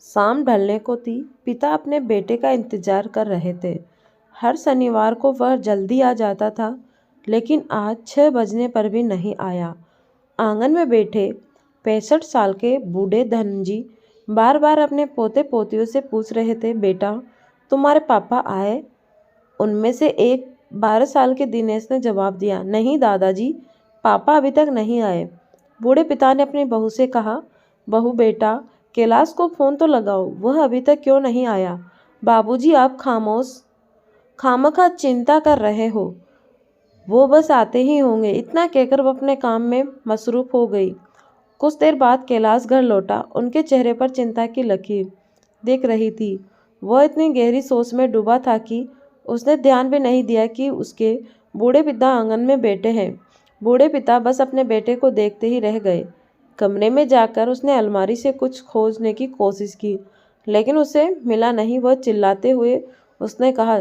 शाम ढलने को थी। पिता अपने बेटे का इंतजार कर रहे थे। हर शनिवार को वह जल्दी आ जाता था, लेकिन आज 6 बजने पर भी नहीं आया। आंगन में बैठे 65 साल के बूढ़े धनजी बार बार अपने पोते पोतियों से पूछ रहे थे, बेटा तुम्हारे पापा आए? उनमें से एक 12 साल के दिनेश ने जवाब दिया, नहीं दादाजी, पापा अभी तक नहीं आए। बूढ़े पिता ने अपनी बहू से कहा, बहू बेटा कैलाश को फ़ोन तो लगाओ, वह अभी तक क्यों नहीं आया? बाबूजी आप खामखा चिंता कर रहे हो, वो बस आते ही होंगे। इतना कहकर वह अपने काम में मसरूफ़ हो गई। कुछ देर बाद कैलाश घर लौटा। उनके चेहरे पर चिंता की लकीर दिख रही थी। वह इतनी गहरी सोच में डूबा था कि उसने ध्यान भी नहीं दिया कि उसके बूढ़े पिता आंगन में बैठे हैं। बूढ़े पिता बस अपने बेटे को देखते ही रह गए। कमरे में जाकर उसने अलमारी से कुछ खोजने की कोशिश की, लेकिन उसे मिला नहीं। वह चिल्लाते हुए उसने कहा,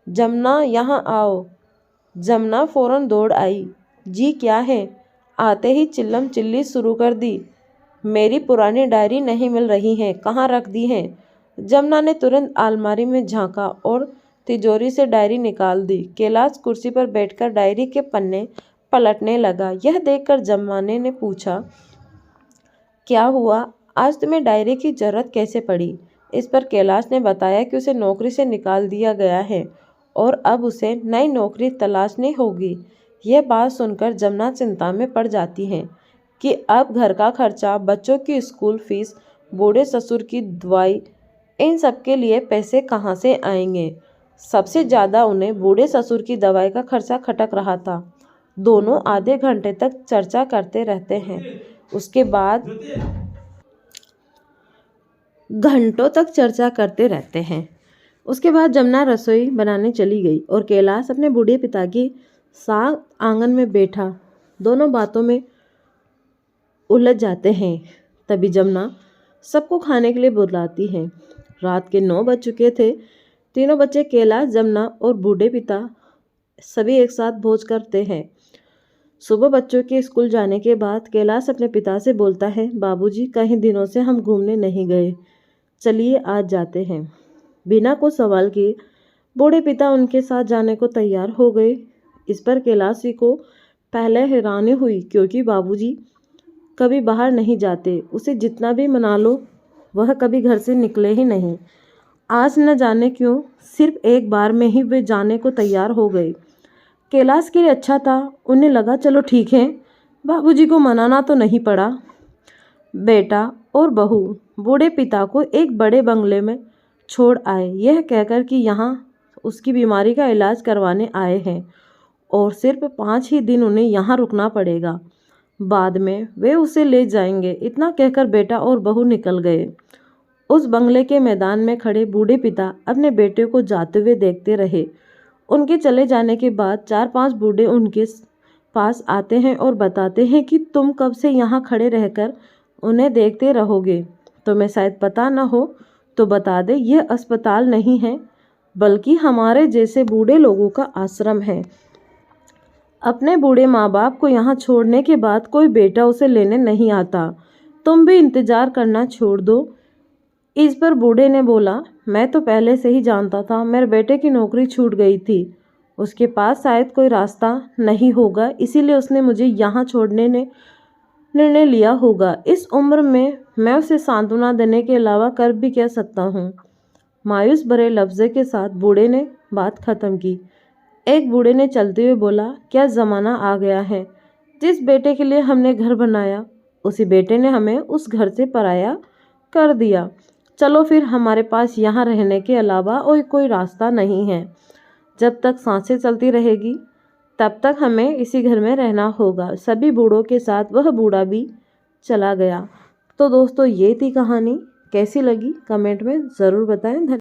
जमुना यहाँ आओ। जमुना फौरन दौड़ आई। जी क्या है? आते ही चिल्लम चिल्ली शुरू कर दी। मेरी पुरानी डायरी नहीं मिल रही है, कहाँ रख दी है? जमुना ने तुरंत अलमारी में झांका और तिजोरी से डायरी निकाल दी। कैलाश कुर्सी पर बैठकर डायरी के पन्ने पलटने लगा। यह देखकर जमुना ने पूछा, क्या हुआ? आज तुम्हें डायरी की जरूरत कैसे पड़ी? इस पर कैलाश ने बताया कि उसे नौकरी से निकाल दिया गया है और अब उसे नई नौकरी तलाशनी होगी। यह बात सुनकर जमुना चिंता में पड़ जाती है कि अब घर का खर्चा, बच्चों की स्कूल फीस, बूढ़े ससुर की दवाई, इन सब के लिए पैसे कहाँ से आएंगे। सबसे ज़्यादा उन्हें बूढ़े ससुर की दवाई का खर्चा खटक रहा था। दोनों आधे घंटे तक चर्चा करते रहते हैं। उसके बाद घंटों तक चर्चा करते रहते हैं। उसके बाद जमुना रसोई बनाने चली गई और कैलाश अपने बूढ़े पिता के साथ आंगन में बैठा। दोनों बातों में उलझ जाते हैं। तभी जमुना सबको खाने के लिए बुलाती है। रात के 9 बज चुके थे। तीनों बच्चे कैलाश, जमुना और बूढ़े पिता सभी एक साथ भोज करते हैं। सुबह बच्चों के स्कूल जाने के बाद कैलाश अपने पिता से बोलता है, बाबूजी कई दिनों से हम घूमने नहीं गए, चलिए आज जाते हैं। बिना कुछ सवाल किए बूढ़े पिता उनके साथ जाने को तैयार हो गए। इस पर कैलाश को पहले हैरानी हुई, क्योंकि बाबूजी कभी बाहर नहीं जाते। उसे जितना भी मना लो वह कभी घर से निकले ही नहीं। आज न जाने क्यों सिर्फ एक बार में ही वे जाने को तैयार हो गए। कैलाश के लिए अच्छा था। उन्हें लगा चलो ठीक है, बाबूजी को मनाना तो नहीं पड़ा। बेटा और बहू बूढ़े पिता को एक बड़े बंगले में छोड़ आए, यह कहकर कि यहाँ उसकी बीमारी का इलाज करवाने आए हैं और सिर्फ 5 ही दिन उन्हें यहाँ रुकना पड़ेगा, बाद में वे उसे ले जाएंगे। इतना कहकर बेटा और बहू निकल गए। उस बंगले के मैदान में खड़े बूढ़े पिता अपने बेटे को जाते हुए देखते रहे। उनके चले जाने के बाद 4-5 बूढ़े उनके पास आते हैं और बताते हैं कि तुम कब से यहाँ खड़े रहकर उन्हें देखते रहोगे? तुम्हें शायद पता न हो तो बता दे, यह अस्पताल नहीं है बल्कि हमारे जैसे बूढ़े लोगों का आश्रम है। अपने बूढ़े माँ बाप को यहाँ छोड़ने के बाद कोई बेटा उसे लेने नहीं आता। तुम भी इंतज़ार करना छोड़ दो। इस पर बूढ़े ने बोला, मैं तो पहले से ही जानता था, मेरे बेटे की नौकरी छूट गई थी। उसके पास शायद कोई रास्ता नहीं होगा, इसीलिए उसने मुझे यहाँ छोड़ने ने निर्णय लिया होगा। इस उम्र में मैं उसे सांत्वना देने के अलावा कर भी क्या सकता हूँ। मायूस भरे लफ्ज़े के साथ बूढ़े ने बात खत्म की। एक बूढ़े ने चलते हुए बोला, क्या ज़माना आ गया है। जिस बेटे के लिए हमने घर बनाया उसी बेटे ने हमें उस घर से पराया कर दिया। चलो फिर, हमारे पास यहाँ रहने के अलावा और कोई रास्ता नहीं है। जब तक सांसें चलती रहेगी तब तक हमें इसी घर में रहना होगा। सभी बूढ़ों के साथ वह बूढ़ा भी चला गया। तो दोस्तों ये थी कहानी। कैसी लगी कमेंट में ज़रूर बताएं।